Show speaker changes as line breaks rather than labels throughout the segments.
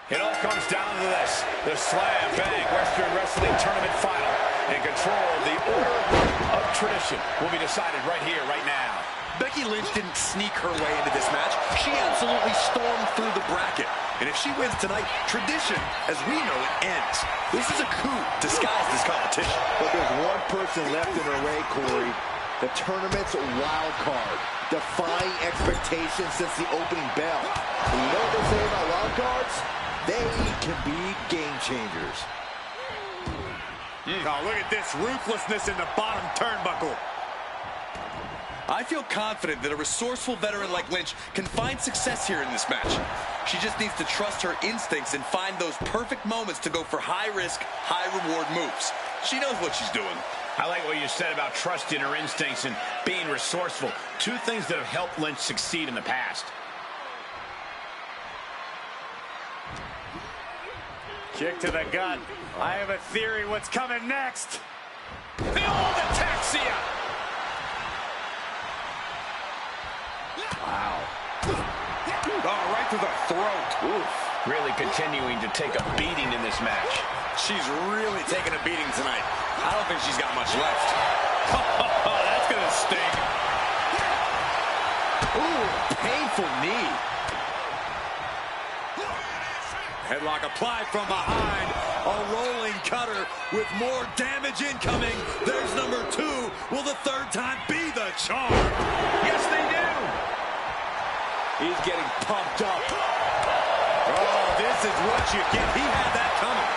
It all comes down to this. The Slam Bang Western Wrestling Tournament Final. And control of the order of tradition will be decided right here, right now.
Becky Lynch didn't sneak her way into this match. She absolutely stormed through the bracket. And if she wins tonight, tradition, as we know it, ends. This is a coup disguised as competition.
But there's one person left in her way, Corey. The tournament's wild card. Defying expectations since the opening bell. And you know what they say about wild cards? They can be game changers.
Oh, look at this ruthlessness in the bottom turnbuckle.
I feel confident that a resourceful veteran like Lynch can find success here in this match. She just needs to trust her instincts and find those perfect moments to go for high-risk, high-reward moves. She knows what she's doing.
I like what you said about trusting her instincts and being resourceful. Two things that have helped Lynch succeed in the past.
Kick to the gut. I have a theory what's coming next.
The old ataxia.
Wow. Oh, right to the throat.
Oof. Really continuing to take a beating in this match.
She's really taking a beating tonight. I don't think she's got much left.
Oh, that's going to sting.
Ooh, painful knee.
Headlock applied from behind. A rolling cutter with more damage incoming. There's number 2. Will the third time be the charm?
Yes, they do.
He's getting pumped up.
Oh, this is what you get. He had that coming.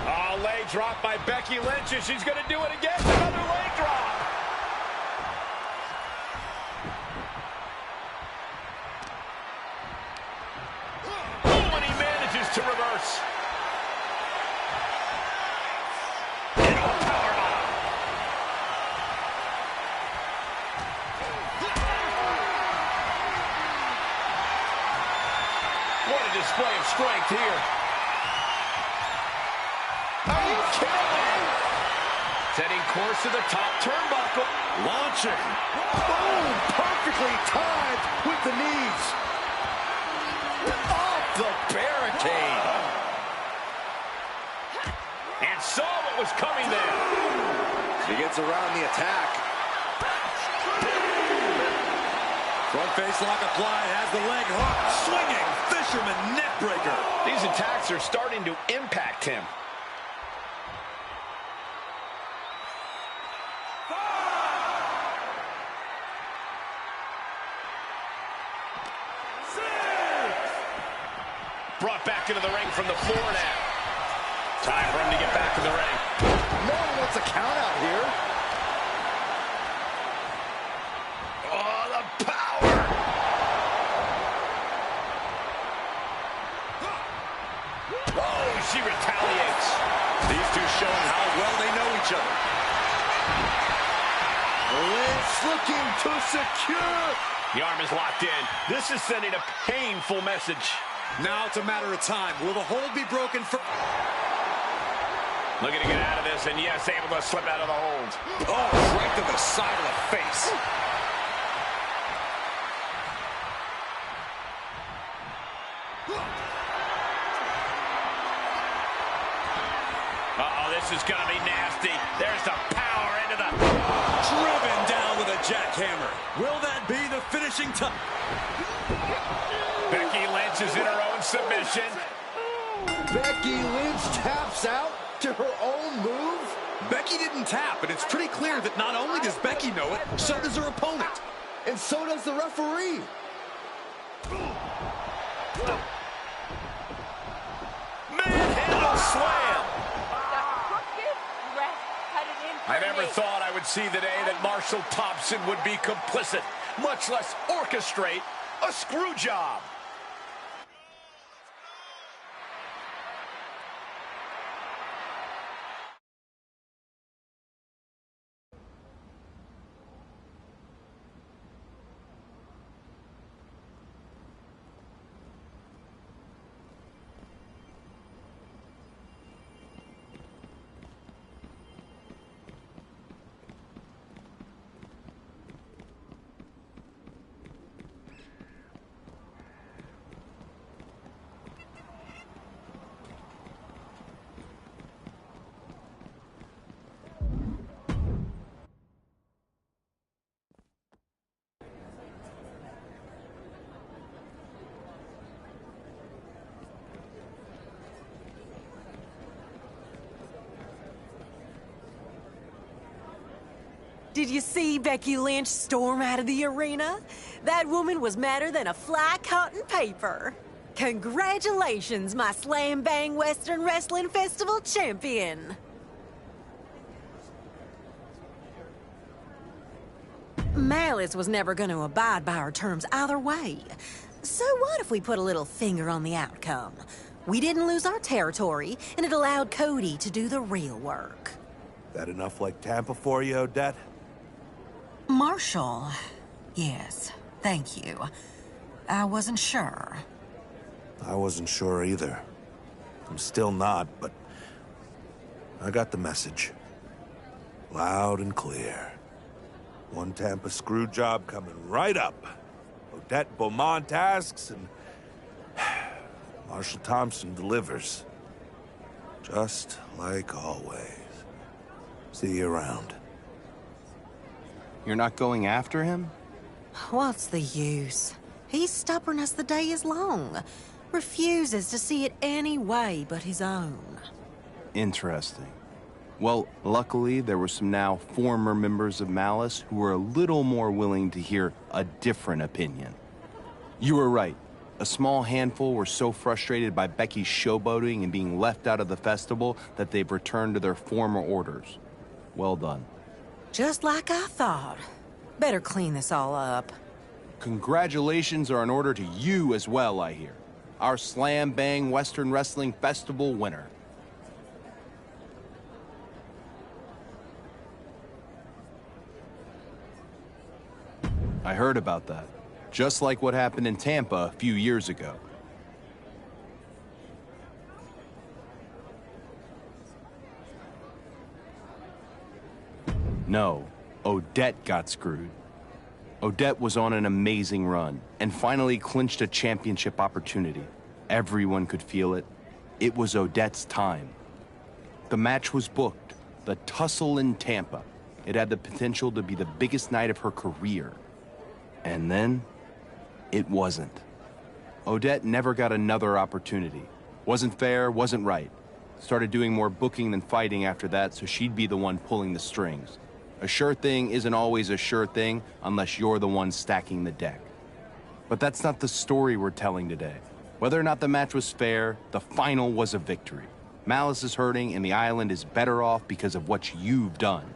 Oh, leg drop by Becky Lynch, and she's going to do it again. Another leg drop.
Oh, and he manages to reverse. What a display of strength here. Are you kidding me? Setting course to the top turnbuckle.
Launching.
Boom! Perfectly timed with the knees. Off the barricade.
And saw what was coming there.
He gets around the attack.
Front face lock applied, has the leg hook. Swinging fisherman neck breaker.
These attacks are starting to impact him. Brought back into the ring from the floor now. Time for him to get back in the ring.
No one wants a count out here.
Oh, the power! Oh, she retaliates.
These two showing how well they know each other.
Lynch looking to secure.
The arm is locked in. This is sending a painful message.
Now it's a matter of time. Will the hold be broken for...
Looking to get out of this, and yes, able to slip out of the hold.
Oh, right to the side of the face.
Uh-oh, this is going to be nasty. There's the power into the...
Driven down with a jackhammer. Will that be the finishing time?
Becky Lynch is in her own submission.
Becky Lynch taps out to her own move.
Becky didn't tap, but it's pretty clear that not only does Becky know it, so does her opponent.
And so does the referee.
Manhandle slam. I never thought I would see the day that Marshall Thompson would be complicit, much less orchestrate a screw job.
Did you see Becky Lynch storm out of the arena? That woman was madder than a fly caught in paper. Congratulations, my Slam Bang Western Wrestling Festival champion. Malice was never going to abide by our terms either way. So what if we put a little finger on the outcome? We didn't lose our territory, and it allowed Cody to do the real work.
That enough like Tampa for you, Odette?
Marshall, yes, thank you. I wasn't sure.
I wasn't sure either. I'm still not, but I got the message. Loud and clear. One Tampa screw job coming right up. Odette Beaumont asks, and Marshall Thompson delivers. Just like always. See you around.
You're not going after him?
What's the use? He's stubborn as the day is long. Refuses to see it any way but his own.
Interesting. Well, luckily, there were some now former members of Malice who were a little more willing to hear a different opinion. You were right. A small handful were so frustrated by Becky's showboating and being left out of the festival that they've returned to their former orders. Well done.
Just like I thought. Better clean this all up.
Congratulations are in order to you as well, I hear. Our Slam Bang Western Wrestling Festival winner. I heard about that. Just like what happened in Tampa a few years ago. No, Odette got screwed. Odette was on an amazing run and finally clinched a championship opportunity. Everyone could feel it. It was Odette's time. The match was booked, the tussle in Tampa. It had the potential to be the biggest night of her career. And then, it wasn't. Odette never got another opportunity. Wasn't fair, wasn't right. Started doing more booking than fighting after that, so she'd be the one pulling the strings. A sure thing isn't always a sure thing unless you're the one stacking the deck. But that's not the story we're telling today. Whether or not the match was fair, the final was a victory. Malice is hurting and the island is better off because of what you've done.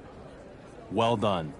Well done.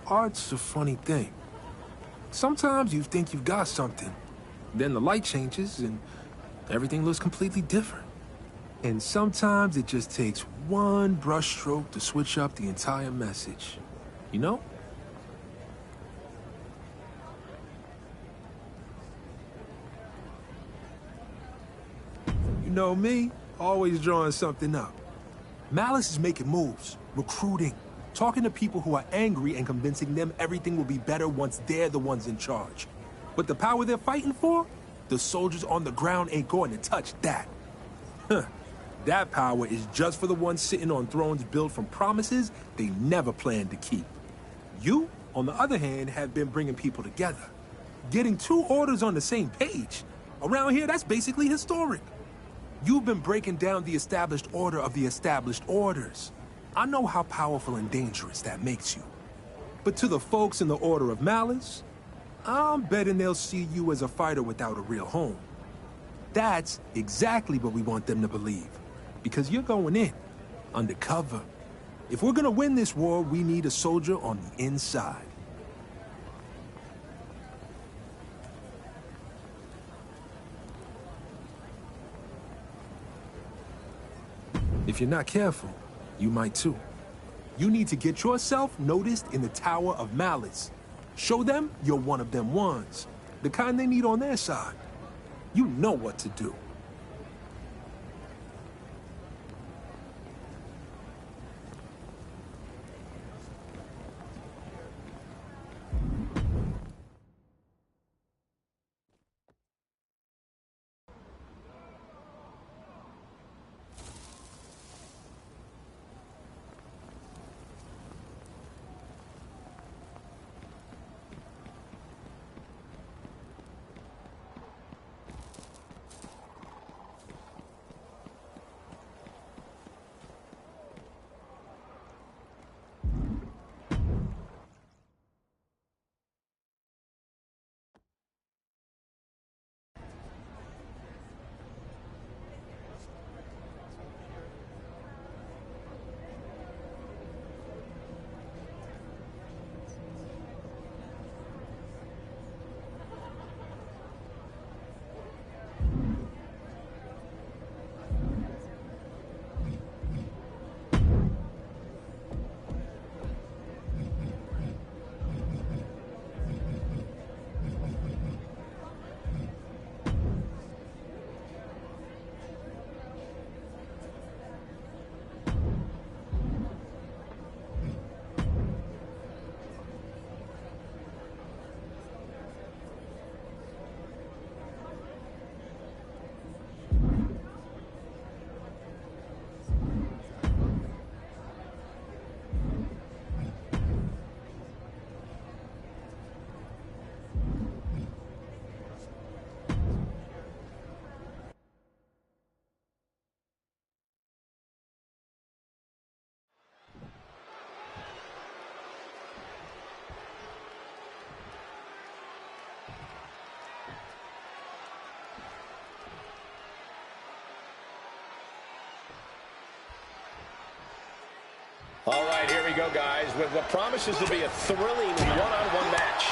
Art's a funny thing. Sometimes you think you've got something, then the light changes and everything looks completely different. And sometimes it just takes one brushstroke to switch up the entire message. You know? You know me, always drawing something up. Malice is making moves, recruiting, talking to people who are angry and convincing them everything will be better once they're the ones in charge. But the power they're fighting for, the soldiers on the ground ain't going to touch that. Huh. That power is just for the ones sitting on thrones built from promises they never planned to keep. You, on the other hand, have been bringing people together. Getting 2 orders on the same page. Around here, that's basically historic. You've been breaking down the established order of the established orders. I know how powerful and dangerous that makes you. But to the folks in the Order of Malice, I'm betting they'll see you as a fighter without a real home. That's exactly what we want them to believe. Because you're going in, undercover. If we're gonna win this war, we need a soldier on the inside. If you're not careful, you might too. You need to get yourself noticed in the Tower of Malice. Show them you're one of them ones, the kind they need on their side. You know what to do.
All right, here we go, guys, with what promises to be a thrilling one-on-one match.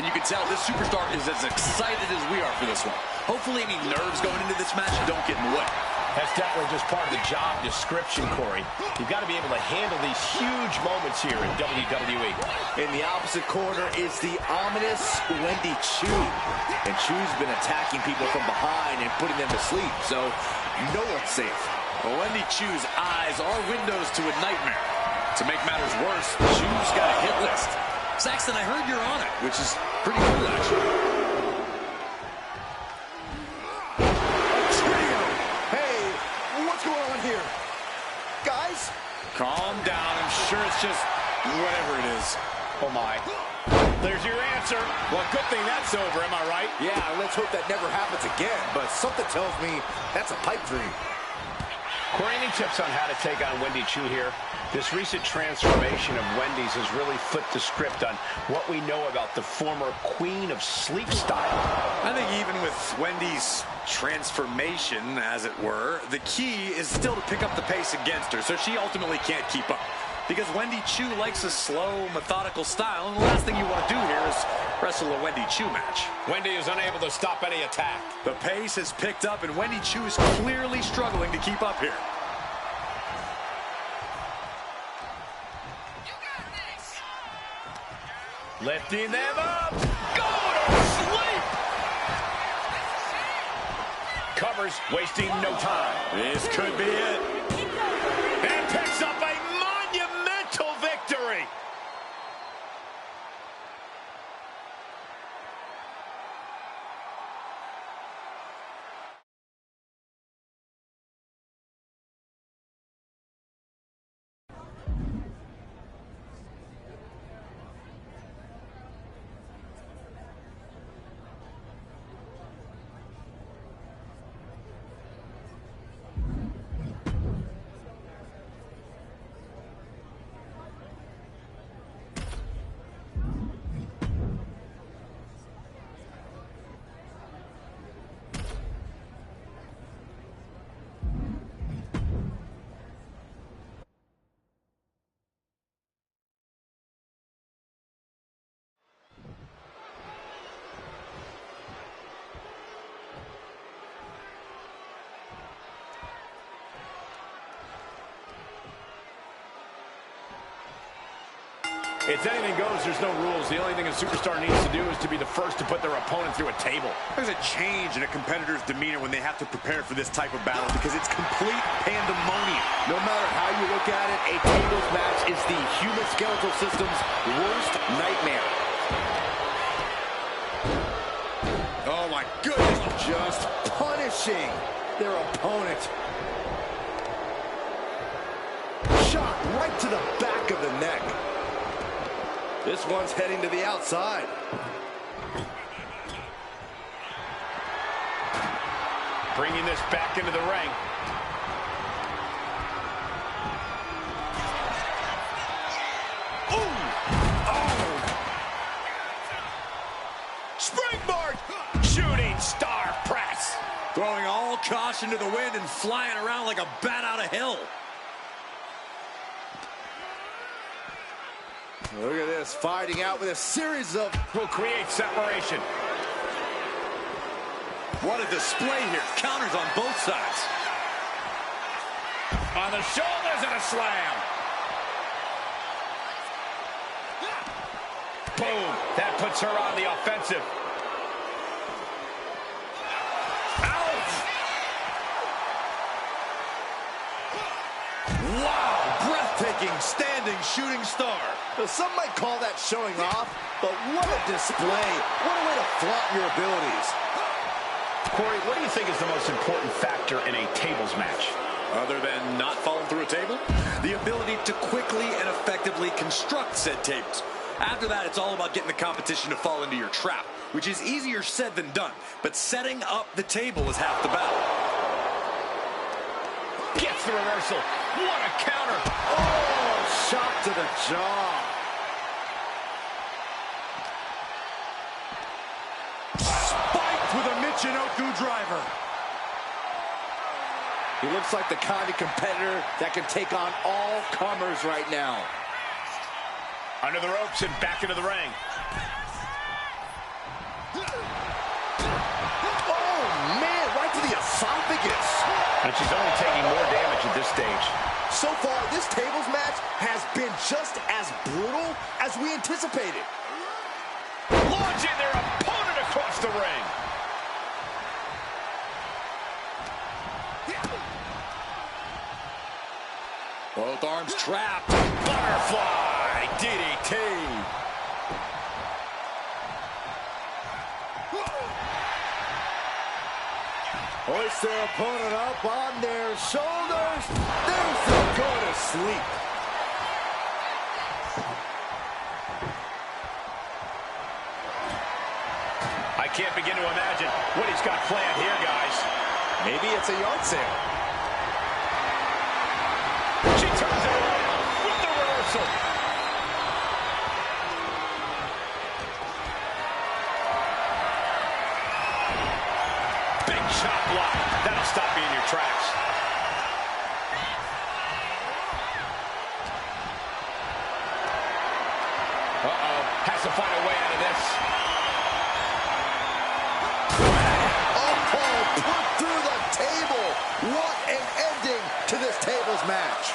And you can tell this superstar is as excited as we are for this one. Hopefully any nerves going into this match don't get in the way.
That's definitely just part of the job description, Corey. You've got to be able to handle these huge moments here in WWE.
In the opposite corner is the ominous Wendy Chu. And Chu's been attacking people from behind and putting them to sleep, so no one's safe.
Well, Wendy Chu's eyes are windows to a nightmare. To make matters worse, Chu's got a hit list. Saxton, I heard you're on it, which is pretty cool, actually.
Hey, what's going on here? Guys?
Calm down. I'm sure it's just whatever it is.
Oh, my. There's your answer. Well, good thing that's over, am I right?
Yeah, let's hope that never happens again, but something tells me that's a pipe dream.
Corey, any tips on how to take on Wendy Chu here? This recent transformation of Wendy's has really flipped the script on what we know about the former queen of sleep style.
I think even with Wendy's transformation, as it were, the key is still to pick up the pace against her, so she ultimately can't keep up. Because Wendy Chu likes a slow, methodical style, and the last thing you want to do here is wrestle a Wendy Chu match.
Wendy is unable to stop any attack.
The pace has picked up, and Wendy Chu is clearly struggling to keep up here.
Lifting them up. Go to sleep. Covers, wasting no time.
This could be it.
And picks up a monumental victory. It's anything goes, there's no rules. The only thing a superstar needs to do is to be the first to put their opponent through a table.
There's a change in a competitor's demeanor when they have to prepare for this type of battle because it's complete pandemonium.
No matter how you look at it, a tables match is the human skeletal system's worst nightmare.
Oh my goodness.
Just punishing their opponent. Shot right to the back of the neck. This one's heading to the outside.
Bringing this back into the ring. Springboard! Shooting star press.
Throwing all caution to the wind and flying around like a bat out of hell.
Look at this, fighting out with a series of...
Will create separation.
What a display here. Counters on both sides.
On the shoulders and a slam. Boom. That puts her on the offensive. Ouch!
Wow, breathtaking standing shooting star.
Some might call that showing off, but what a display. What a way to flaunt your abilities.
Corey, what do you think is the most important factor in a tables match?
Other than not falling through a table? The ability to quickly and effectively construct said tables. After that, it's all about getting the competition to fall into your trap, which is easier said than done. But setting up the table is half the battle.
Gets the reversal. What a counter.
Oh, shot to the jaw.
Spiked with a Michinoku driver.
He looks like the kind of competitor that can take on all comers right now.
Under the ropes and back into the ring.
Oh, man, right to the esophagus.
And she's only taking more damage at this stage.
So far, this tables match has been just as brutal as we anticipated.
Launching their opponent across the ring.
Both arms trapped.
Butterfly DDT.
Hoist their opponent up on their shoulders. There's the go to sleep.
I can't begin to imagine what he's got planned here, guys.
Maybe it's a yard sale.
She turns it around with the reversal. Big chop block. That'll stop you in your tracks. Uh-oh. Has to find a way out of this.
Put through the table. What an ending to this tables match.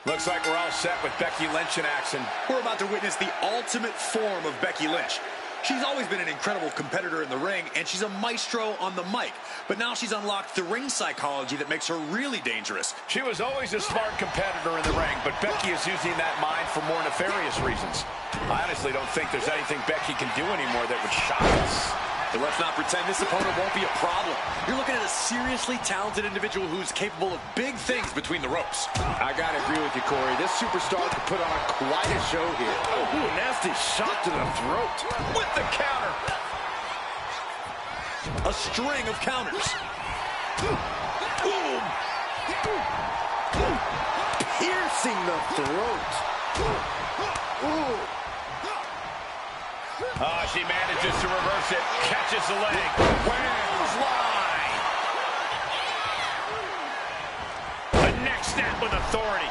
Looks like we're all set with Becky Lynch in action.
We're about to witness the ultimate form of Becky Lynch. She's always been an incredible competitor in the ring, and she's a maestro on the mic. But now she's unlocked the ring psychology that makes her really dangerous.
She was always a smart competitor in the ring, but Becky is using that mind for more nefarious reasons. I honestly don't think there's anything Becky can do anymore that would shock us.
But let's not pretend this opponent won't be a problem. You're looking at a seriously talented individual who's capable of big things between the ropes.
I gotta agree with you, Corey. This superstar could put on quite a show here.
Oh, ooh, nasty shot to the throat.
With the counter.
A string of counters.
Boom! Piercing the throat. Ooh.
Oh, she manages to reverse it. Catches the leg. Clothesline. A neck snap with authority.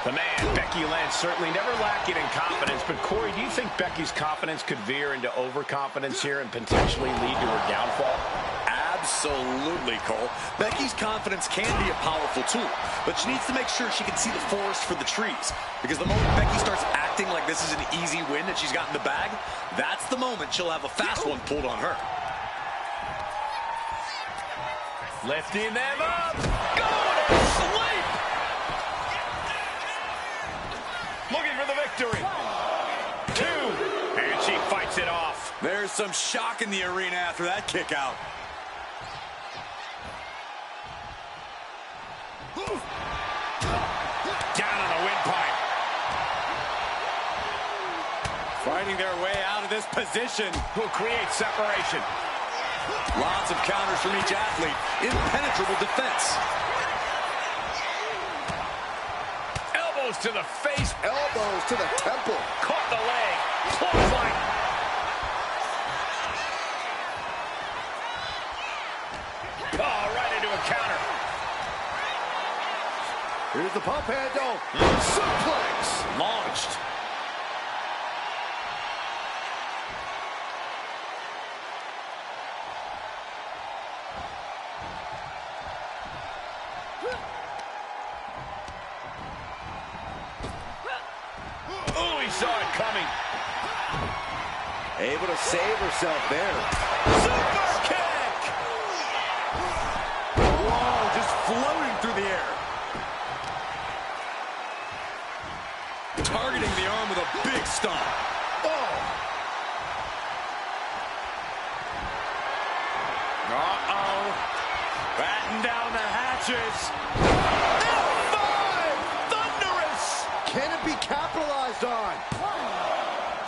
The man, Becky Lynch, certainly never lacking in confidence. But, Corey, do you think Becky's confidence could veer into overconfidence here and potentially lead to her downfall?
Absolutely, Cole. Becky's confidence can be a powerful tool, but she needs to make sure she can see the forest for the trees. Because the moment Becky starts acting like this is an easy win that she's got in the bag, that's the moment she'll have a fast one pulled on her.
Lifting them up. Going to sleep. Looking for the victory. 2. And she fights it off.
There's some shock in the arena after that kick out.
Down on the windpipe.
Fighting their way out of this position.
Will create separation.
Lots of counters from each athlete. Impenetrable defense.
Elbows to the face.
Elbows to the temple.
Caught the leg. Clothesline. Oh, right into a counter.
Here's the pump handle. Suplex.
Launched. Oh, he saw it coming.
Able to save herself there.
Super kick.
Whoa, just floating through the air. Targeting the arm with a big stomp.
Oh.
Uh-oh. Batten down the hatches.
F5! Thunderous!
Can it be capitalized on?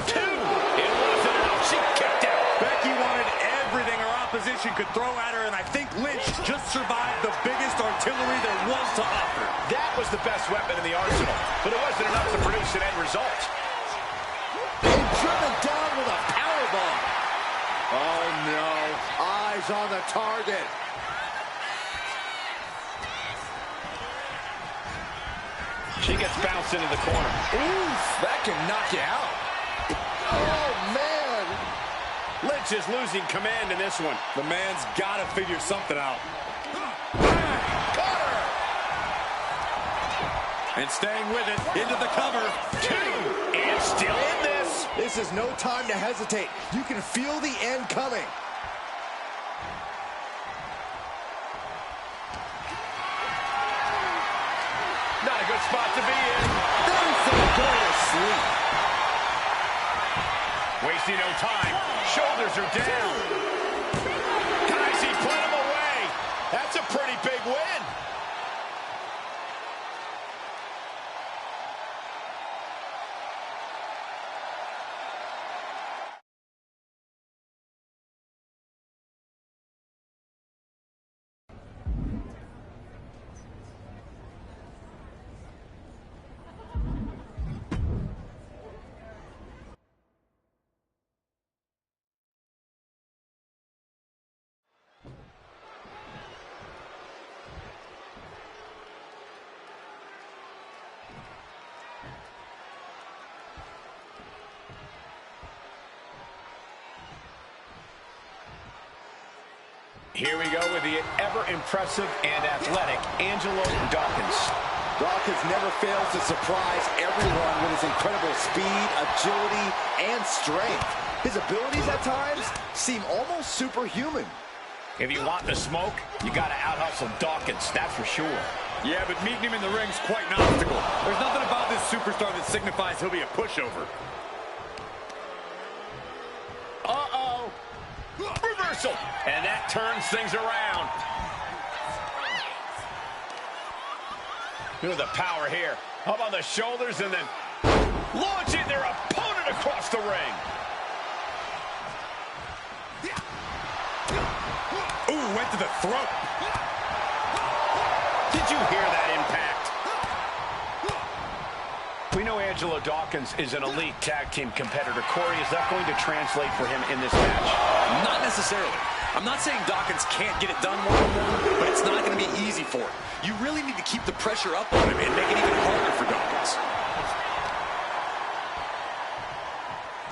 2. It wasn't enough. She kicked out.
Becky wanted everything her opposition could throw at her, and I think Lynch just survived the biggest artillery there was to offer.
That was the best weapon in the arsenal, but it wasn't enough to produce an end result.
And driven down with a powerbomb. Oh, no. Eyes on the target.
She gets bounced into the corner.
Oof, that can knock you out. Oh, man.
Lynch is losing command in this one.
The man's got to figure something out.
Caught her!
And staying with it, into the cover.
2. And still in this.
This is no time to hesitate. You can feel the end coming.
Not a good spot to be in.
Then go to sleep.
Wasting no time. Shoulders are down. Guys, he put him away. That's a pretty big win. Here we go with the ever-impressive and athletic Angelo Dawkins.
Dawkins never fails to surprise everyone with his incredible speed, agility, and strength. His abilities at times seem almost superhuman.
If you want the smoke, you got to out-hustle Dawkins, that's for sure.
Yeah, but meeting him in the ring's quite an obstacle. There's nothing about this superstar that signifies he'll be a pushover.
Reversal. And that turns things around. Look at the power here. Up on the shoulders and then launching their opponent across the ring.
Ooh, went to the throat.
Did you hear that impact? We know Angelo Dawkins is an elite tag team competitor. Corey, is that going to translate for him in this match?
Not necessarily. I'm not saying Dawkins can't get it done one-on-one, but it's not going to be easy for him. You really need to keep the pressure up on him and make it even harder for Dawkins.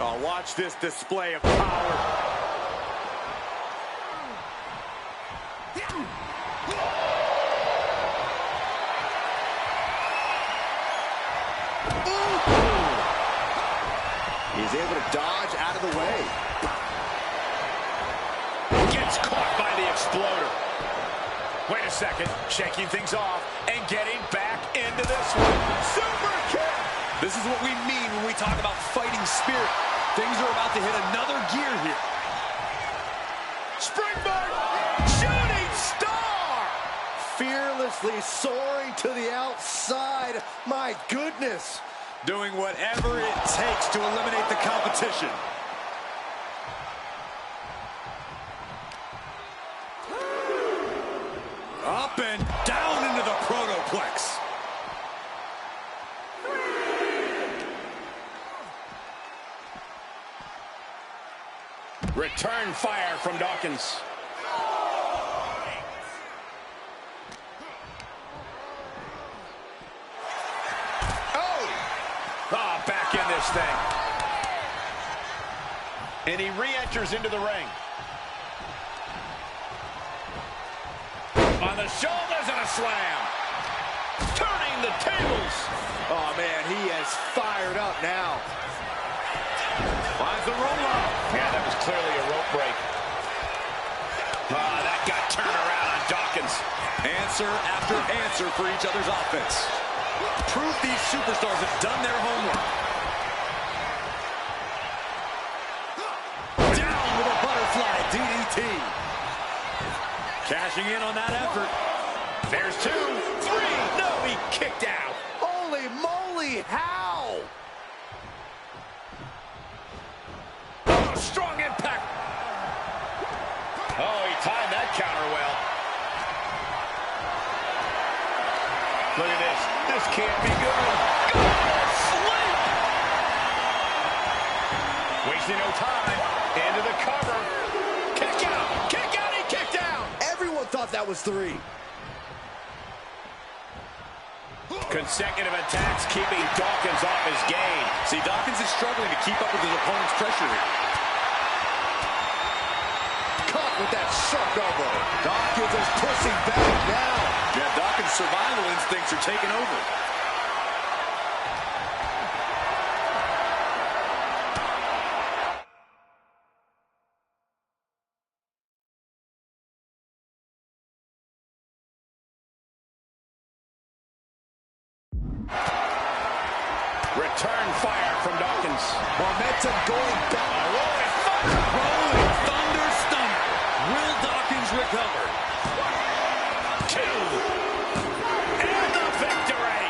Oh, watch this display of power.
He's able to dodge out of the way.
Gets caught by the exploder. Wait a second. Shaking things off and getting back into this one. Super kick.
This is what we mean when we talk about fighting spirit. Things are about to hit another gear here.
Springboard. Shooting star.
Fearlessly soaring to the outside. My goodness.
Doing whatever it takes to eliminate the competition. Up and down into the protoplex.
Return fire from Dawkins. Oh, back in this thing. And he re-enters into the ring. On the shoulders and a slam. Turning the tables.
Oh, man, he has fired up now.
Finds the roll-up. Yeah, that was clearly a rope break. That got turned around on Dawkins.
Answer after answer for each other's offense. Proof these superstars have done their homework. Down with a butterfly DDT. Cashing in on that effort.
There's 2, 3. No, he kicked out.
Holy moly, how?
Oh, strong impact. Oh, he timed that counter well. Look at this. This can't be good. Sleep. Wasting no time. Into the cover. Kick out. Kick out. He kicked out.
Everyone thought that was 3.
Consecutive attacks keeping Dawkins off his game.
See, Dawkins is struggling to keep up with his opponent's pressure here.
Caught with that sharp elbow. Dawkins is pushing back now.
Yeah, Dawkins' survival instincts are taking over.
Return fire from Dawkins.
Momentum going back.
Rolling thunder stunner. Will Dawkins recover?
2. And the victory.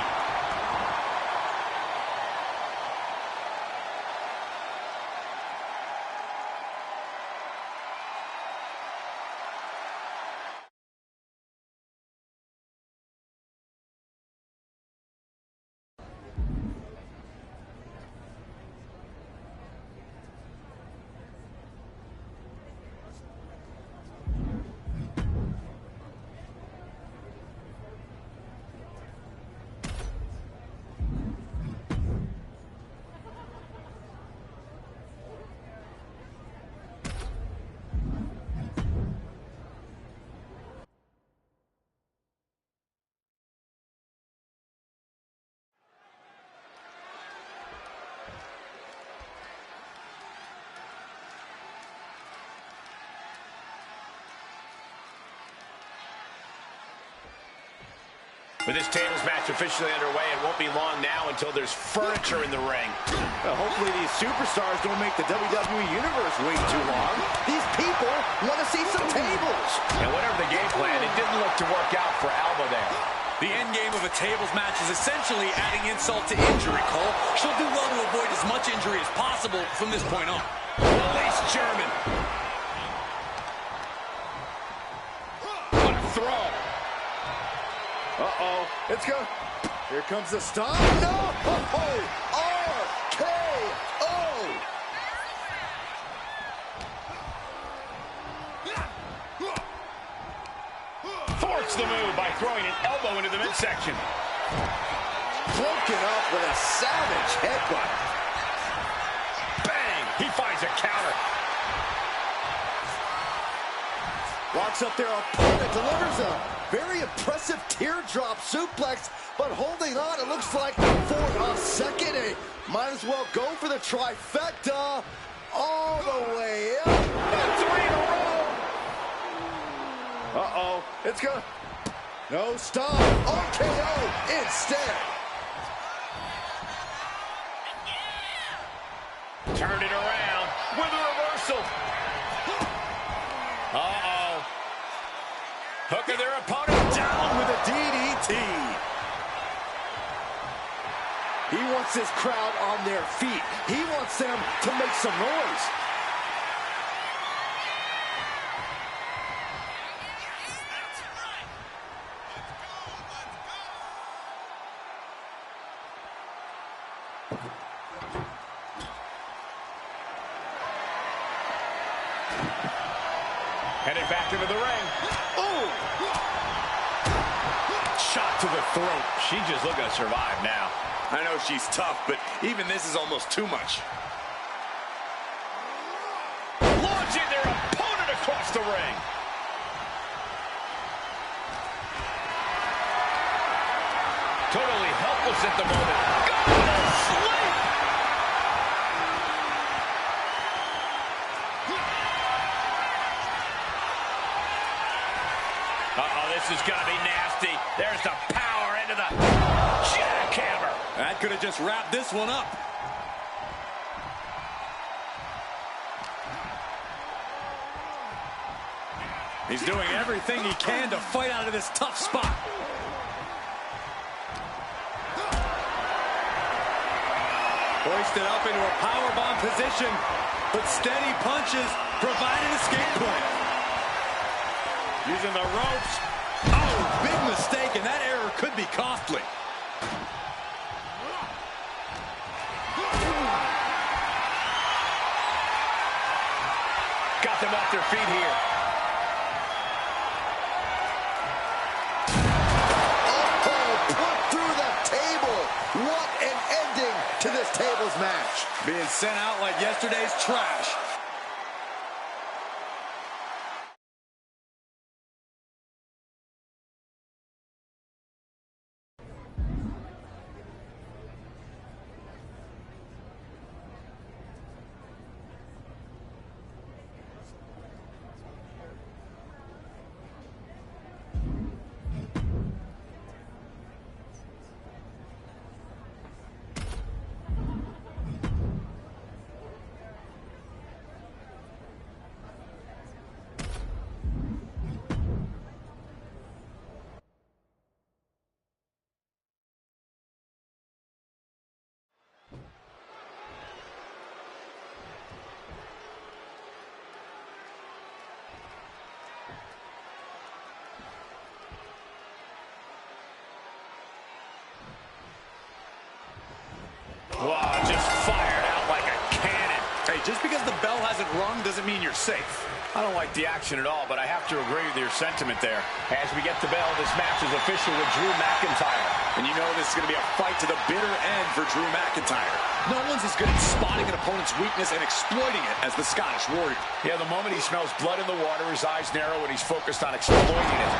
With this tables match officially underway, it won't be long now until there's furniture in the ring.
Well, hopefully these superstars don't make the WWE Universe wait too long. These people want to see some tables.
And whatever the game plan, it didn't look to work out for Alba there.
The end game of a tables match is essentially adding insult to injury, Cole. She'll do well to avoid as much injury as possible from this point on.
Release German. What a throw.
Uh-oh. It's good. Here comes the stomp. No! RKO!
Forced the move by throwing an elbow into the midsection.
Broken up with a savage headbutt.
Bang! He finds a counter.
Locks up their opponent, delivers a very impressive teardrop suplex, but holding on, it looks like for a second. They might as well go for the trifecta all the way up.
And 3 in a row.
Uh-oh, it's good. No stop. RKO instead.
Turned it around with a reversal. Uh-oh. Hooking their opponent down with a DDT.
He wants his crowd on their feet. He wants them to make some noise.
Headed back into the ring. Ooh! Shot to the throat. She's just looking to survive now.
I know she's tough, but even this is almost too much.
Launching their opponent across the ring. Totally helpless at the moment. Go to sleep! Uh-oh, this is going to be nasty. There's the power into the jackhammer.
That could have just wrapped this one up. He's doing everything he can to fight out of this tough spot. Hoisted up into a powerbomb position, but steady punches provide an escape point. Using the ropes. Oh, big mistake, and that error could be costly.
Got them off their feet here.
Put through the table. What an ending to this tables match.
Being sent out like yesterday's trash.
Wow, just fired out like a cannon.
Hey, just because the bell hasn't rung doesn't mean you're safe.
I don't like the action at all, but I have to agree with your sentiment there. As we get the bell, this match is official with Drew McIntyre.
And you know this is going to be a fight to the bitter end for Drew McIntyre. No one's as good at spotting an opponent's weakness and exploiting it as the Scottish Warrior.
Yeah, the moment he smells blood in the water, his eyes narrow and he's focused on exploiting it.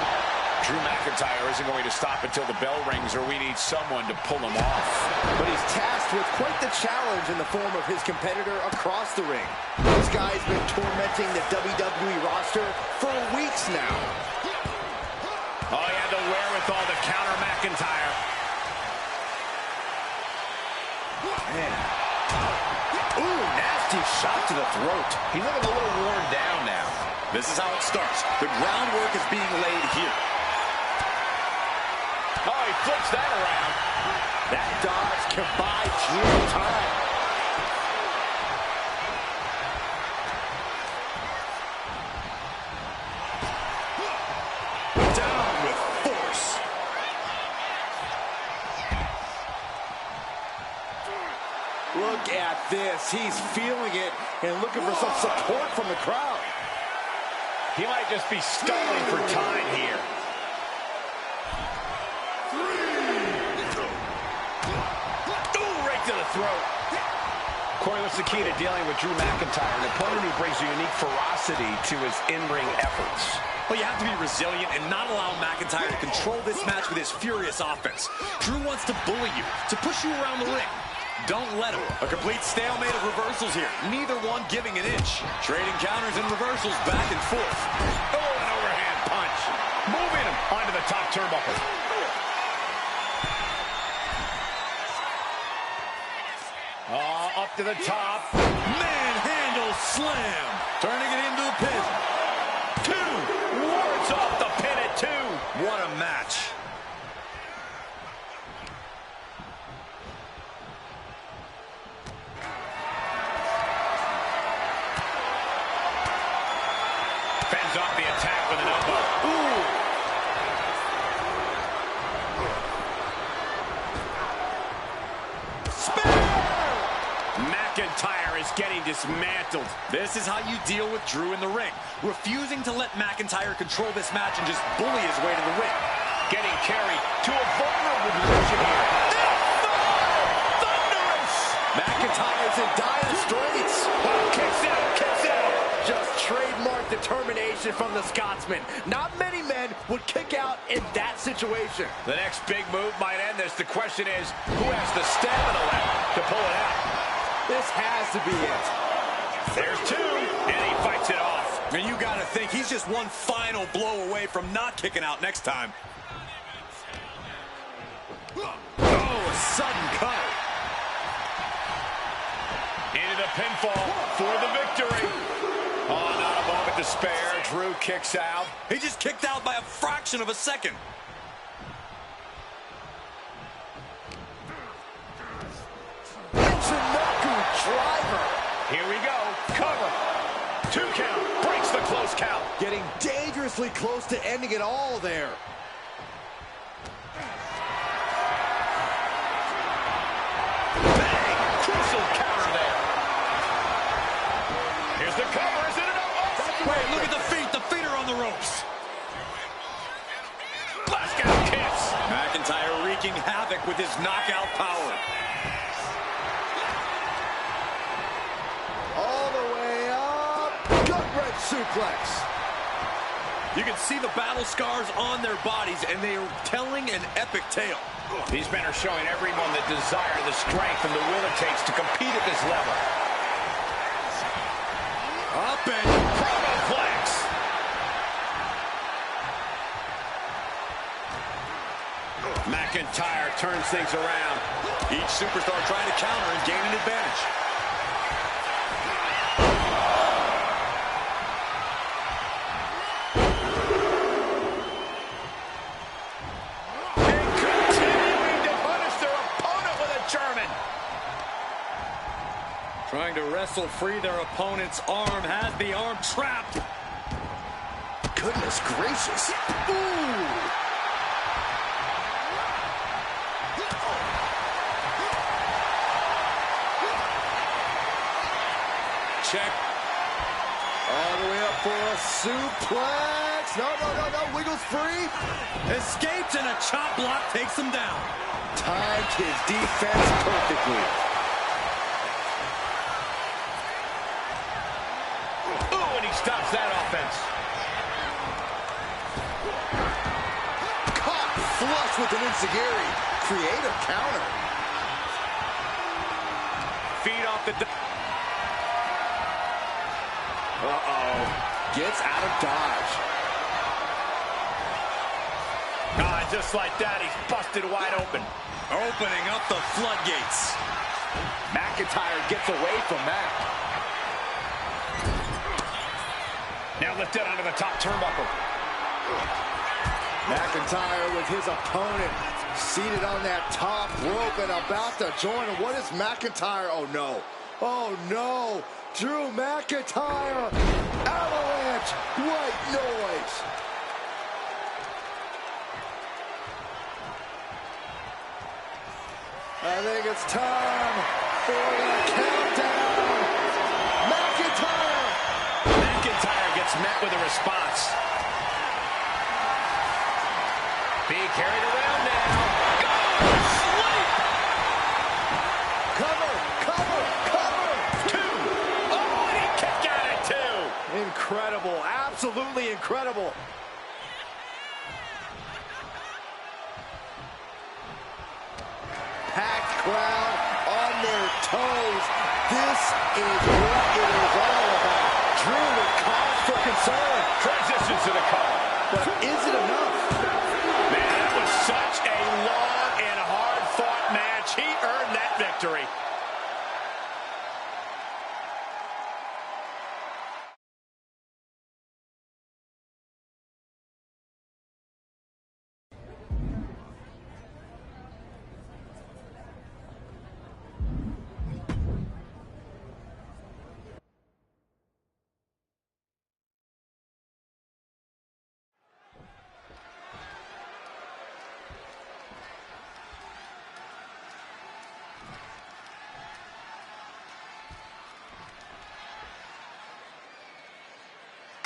Drew McIntyre isn't going to stop until the bell rings, or we need someone to pull him off.
But he's tasked with quite the challenge in the form of his competitor across the ring. This guy's been tormenting the WWE roster for weeks now.
Oh, he had the wherewithal to counter McIntyre.
Man. Ooh, nasty shot to the throat.
He's looking a little worn down now.
This is how it starts. The groundwork is being laid here.
Oh, he flips that around.
That dodge can buy Drew time.
Down with force.
Look at this. He's feeling it and looking for some support from the crowd.
He might just be stalling for time here. Ooh, right to the throat. Corey, what's the key to dealing with Drew McIntyre, an opponent who brings a unique ferocity to his in-ring efforts?
Well, you have to be resilient and not allow McIntyre to control this match with his furious offense. Drew wants to bully you, to push you around the ring. Don't let him. A complete stalemate of reversals here. Neither one giving an inch. Trading counters and reversals back and forth.
Oh, an overhand punch. Moving him onto the top turnbuckle. Up to the top.
Manhandle slam. Turning it into the pin.
2. Wards off the pin at 2.
What a match.
Fends off the attack with an elbow. Ooh. McIntyre is getting dismantled.
This is how you deal with Drew in the ring. Refusing to let McIntyre control this match and just bully his way to the ring.
Getting carried to a vulnerable position here. Thunderous!
McIntyre's in dire straits.
Oh, kicks out, kicks out.
Just trademark determination from the Scotsman. Not many men would kick out in that situation.
The next big move might end this. The question is, who has the stamina left to pull it out?
This has to be it.
There's 2, and he fights it off.
And you got to think he's just one final blow away from not kicking out next time.
Oh, a sudden cut.
Into the pinfall for the victory. Oh, not a moment to spare. Drew kicks out.
He just kicked out by a fraction of a second.
Driver.
Here we go. Cover. 2 count. Breaks the close count.
Getting dangerously close to ending it all there.
Bang! Crucial counter there. Here's the cover. Is it enough?
Wait, look at the feet. The feet are on the ropes.
Blackout kicks.
McIntyre wreaking havoc with his knockout power.
All the way up. Gut-wrench suplex.
You can see the battle scars on their bodies, and they are telling an epic tale.
These men are showing everyone the desire, the strength, and the will it takes to compete at this level.
Up and
Promoplex. McIntyre turns things around.
each superstar trying to counter and gain an advantage. Trying to wrestle free their opponent's arm, has the arm trapped.
Goodness gracious. Ooh.
Check.
All the way up for a suplex. No. Wiggles free.
Escapes and a chop block takes him down.
Timed his defense perfectly.
Stops that offense.
Caught flush with an enziguri. Creative counter.
Feet off the...
Uh-oh. Gets out of dodge.
just like that, he's busted wide open.
Opening up the floodgates.
McIntyre gets away from that.
Now lifted onto the top turnbuckle.
McIntyre with his opponent seated on that top rope and about to join him. What is McIntyre? Oh, no. Oh, no. Drew McIntyre. Avalanche. White noise. I think it's time for the countdown. McIntyre.
McIntyre gets met with a response. Being carried around now. Go! Sleep!
Cover, cover, cover.
2. Oh, and he kicked out at 2.
Incredible, absolutely incredible. Packed crowd on their toes. This is what it is all about. Drew with cause for concern.
Transitions to the cover.
But is it enough?
Man, that was such a long and hard-fought match. He earned that victory.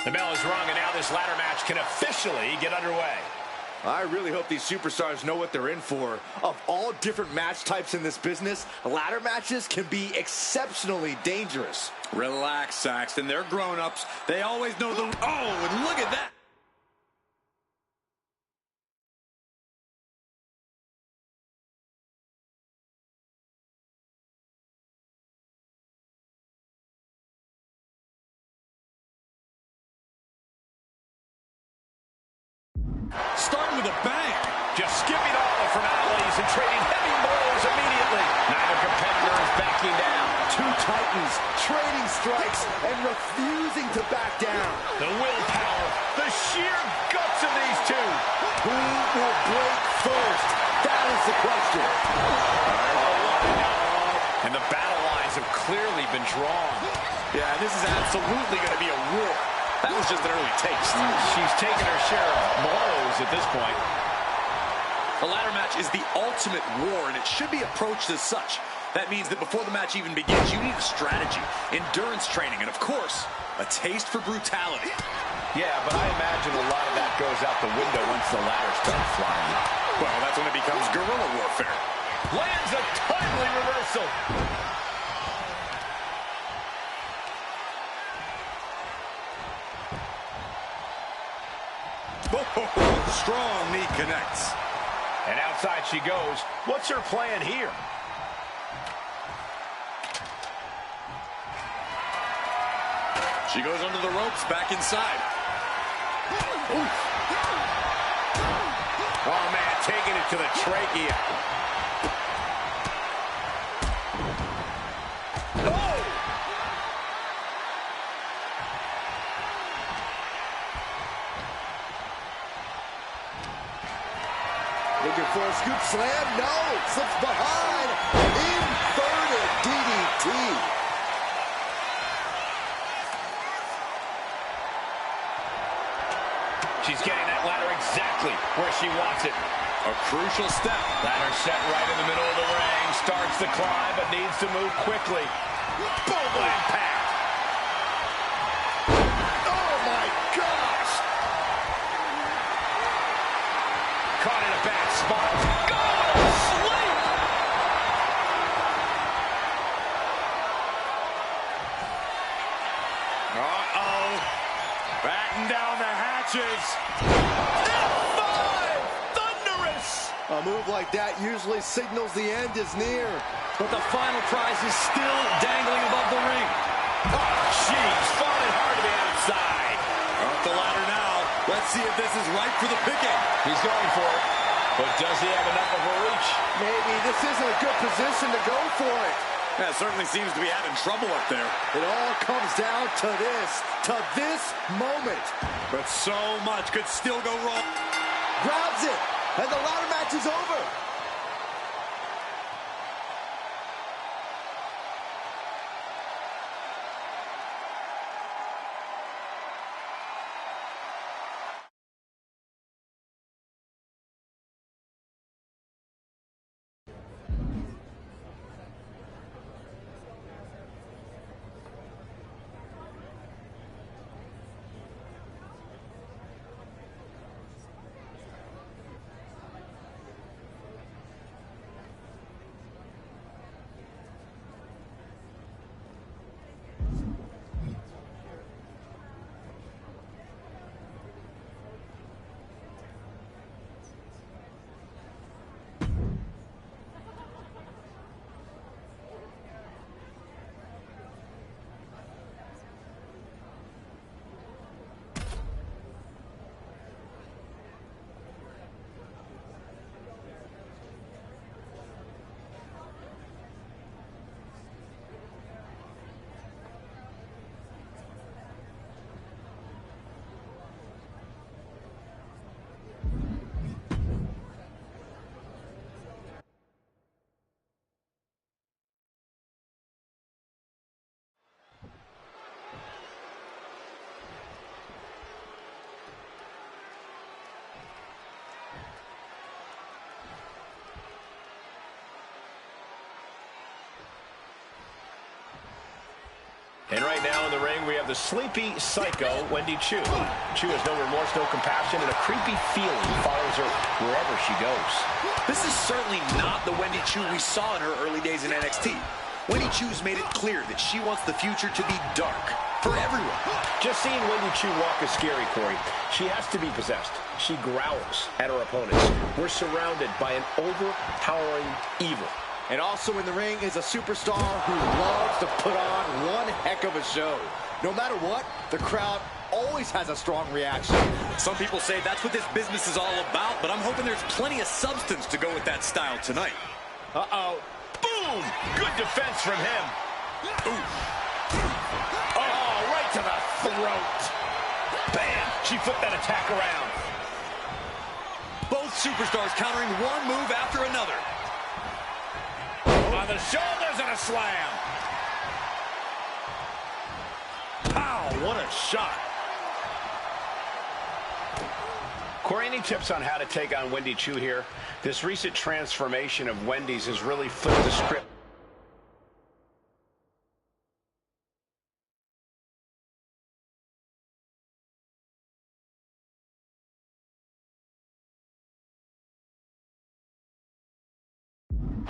The bell is rung, and now this ladder match can officially get underway.
I really hope these superstars know what they're in for. Of all different match types in this business, ladder matches can be exceptionally dangerous.
Relax, Saxton. They're grown-ups. They always know the... Oh, and look at that. Starting with a bang.
Just skipping all the formalities and trading heavy blows immediately. Neither competitor is backing down.
Two titans trading strikes and refusing to back down.
The willpower, the sheer guts of these two.
Who will break first? That is the question.
And the battle lines have clearly been drawn.
Yeah, this is absolutely going to be a war. That was just an early taste.
She's taken her share of blows at this point.
A ladder match is the ultimate war, and it should be approached as such. That means that before the match even begins, you need a strategy, endurance training, and of course, a taste for brutality.
Yeah, but I imagine a lot of that goes out the window once the ladders start flying.
Well, that's when it becomes guerrilla warfare.
Lands a timely reversal.
Oh, strong knee connects.
And outside she goes. What's her plan here?
She goes under the ropes, back inside.
Oof. Oh, man, taking it to the trachea. Oh!
Looking for a scoop slam. No, slips behind. Inverted DDT.
She's getting that ladder exactly where she wants it.
A crucial step.
Ladder set right in the middle of the ring. Starts the climb, but needs to move quickly. Boom, impact.
Oh, my gosh.
Caught in a bad spot. Go to sleep. Uh-oh. Batten down the hatches. F5! Thunderous!
A move like that usually signals the end is near.
But the final prize is still dangling above the ring.
Oh, jeez. Falling hard to the outside.
Up the ladder now. Let's see if this is right for the picking.
He's going for it. But does he have enough of a reach?
Maybe this isn't a good position to go for it.
Yeah, certainly seems to be having trouble up there.
It all comes down to this moment.
But so much could still go wrong.
Grabs it, and the ladder match is over.
And right now in the ring, we have the sleepy psycho, Wwe 2. Chu has no remorse, no compassion, and a creepy feeling follows her wherever she goes.
This is certainly not the Wwe 2 we saw in her early days in NXT. Wwe 2's made it clear that she wants the future to be dark for everyone.
Just seeing Wwe 2 walk is scary, Corey. She has to be possessed. She growls at her opponents. We're surrounded by an overpowering evil.
And also in the ring is a superstar who loves to put on one heck of a show. No matter what, the crowd always has a strong reaction.
Some people say that's what this business is all about, but I'm hoping there's plenty of substance to go with that style tonight.
Uh-oh. Boom! Good defense from him. Ooh. Oh, right to the throat. Bam! She flipped that attack around.
Both superstars countering one move after another.
On the shoulders and a slam. Pow, what a shot. Corey, any tips on how to take on Wwe 2 here? This recent transformation of Wendy's has really flipped the script.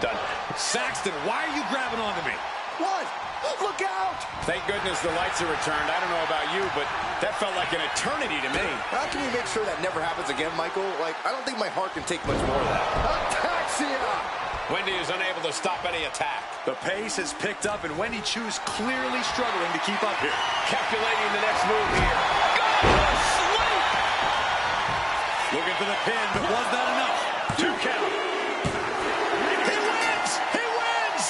Done.
Saxton, why are you grabbing onto me?
What? Look out!
Thank goodness the lights are returned. I don't know about you, but that felt like an eternity to me.
How can you make sure that never happens again, Michael? Like, I don't think my heart can take much more of that. Ataxia!
Wwe is unable to stop any attack.
The pace has picked up, and Wwe 2's clearly struggling to keep up here.
Calculating the next move here. God, sleep!
Looking for the pin, but was that enough?
2 count. He wins! He wins!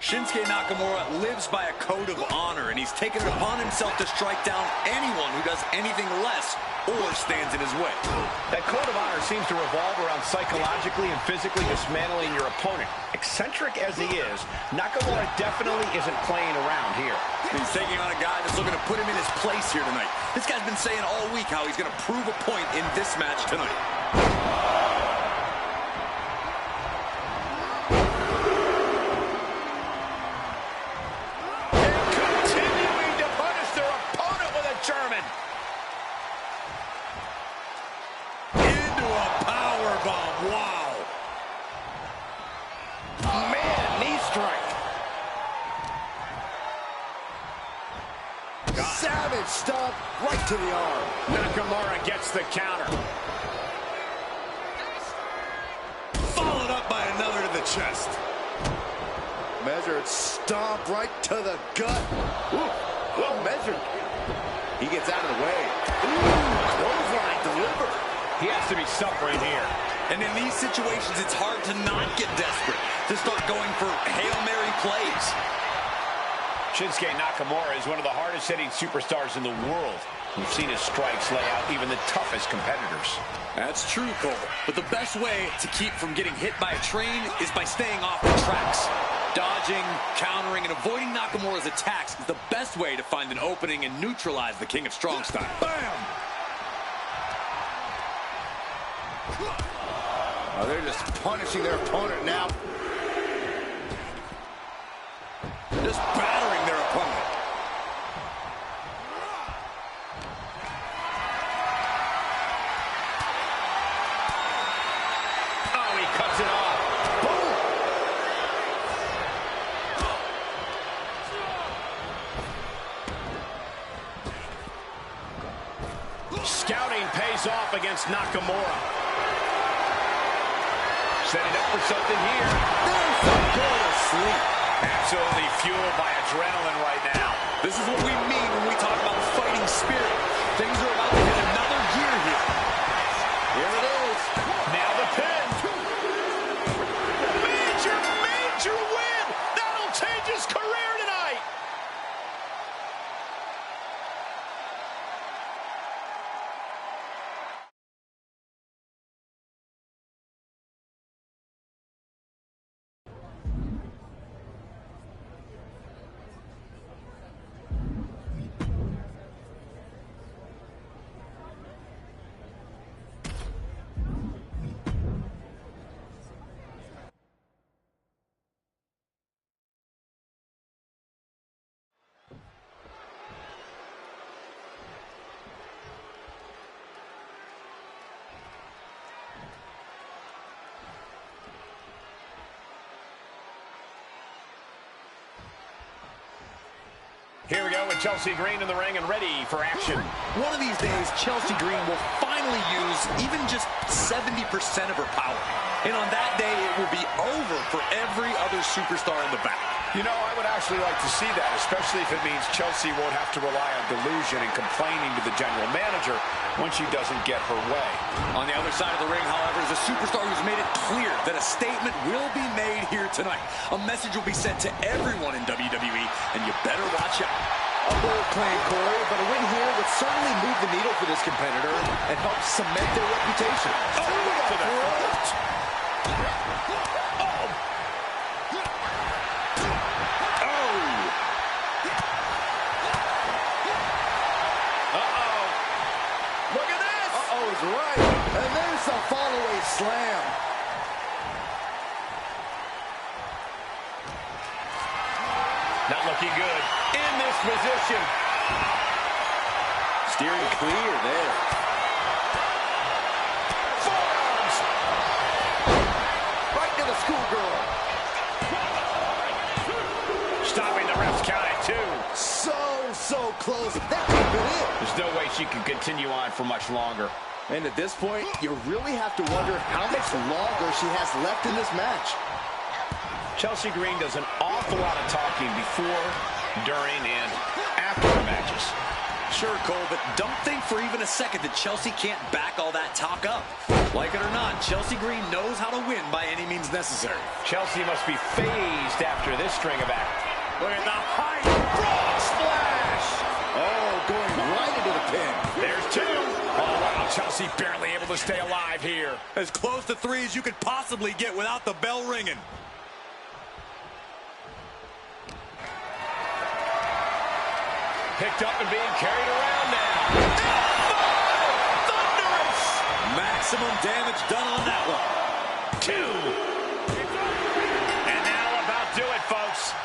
Shinsuke Nakamura lives by a code of honor, and he's taken it upon himself to strike down anyone who does anything less or stands in his way.
That code of honor seems to revolve around psychologically and physically dismantling your opponent. Eccentric as he is, Nakamura definitely isn't playing around here.
He's taking on a guy that's looking to put him in his place here tonight. This guy's been saying all week how he's going to prove a point in this match tonight.
German.
Into a power bomb. Wow.
Man, knee strike.
Savage stomp right to the arm.
Nakamura gets the counter.
Followed up by another to the chest.
Measured stomp right to the gut. Ooh, well measured. He gets out of the way. Ooh, clothesline delivered.
He has to be suffering here.
And in these situations, it's hard to not get desperate, to start going for Hail Mary plays.
Shinsuke Nakamura is one of the hardest-hitting superstars in the world. We've seen his strikes lay out even the toughest competitors.
That's true, Cole. But the best way to keep from getting hit by a train is by staying off the tracks. Dodging, countering, and avoiding Nakamura's attacks is the best way to find an opening and neutralize the King of Strong Style.
Bam! Oh, they're just punishing their opponent now.
Just battering their opponent.
Oh, he cuts it off. Scouting pays off against Nakamura. Setting up for something here.
There's some go to sleep.
Absolutely fueled by adrenaline right now.
This is what we mean when we talk about fighting spirit. Things are about to hit another gear here.
Here it is.
Now the pin. Major win. That'll change his career tonight. Here we go with Chelsea Green in the ring and ready for action.
One of these days, Chelsea Green will finally use even just 70% of her power. And on that day, it will be over for every other superstar in the back.
You know, I would actually like to see that, especially if it means Chelsea won't have to rely on delusion and complaining to the general manager when she doesn't get her way.
On the other side of the ring, however, is a superstar who's made it clear that a statement will be made here tonight. A message will be sent to everyone in WWE, and you better watch out.
A bold claim, Corey, but a win here would certainly move the needle for this competitor and help cement their reputation.
Oh, to the throat.
Right, and there's a follow-away slam.
Not looking good in this position.
Steering clear there.
Forearms.
Right to the schoolgirl.
Stopping the ref's count at 2.
So close. That could have been it.
There's no way she can continue on for much longer.
And at this point, you really have to wonder how much longer she has left in this match.
Chelsea Green does an awful lot of talking before, during, and after the matches.
Sure, Cole, but don't think for even a second that Chelsea can't back all that talk up.
Like it or not, Chelsea Green knows how to win by any means necessary.
Chelsea must be phased after this string of act.
Look at the height. Frog splash.
Oh, going right into the pin.
There's two.
Oh, wow. Chelsea barely able to stay alive here. As close to 3 as you could possibly get without the bell ringing.
Picked up and being carried around now.
Thunderous. Maximum damage done on that one.
2. And that'll about do it, folks.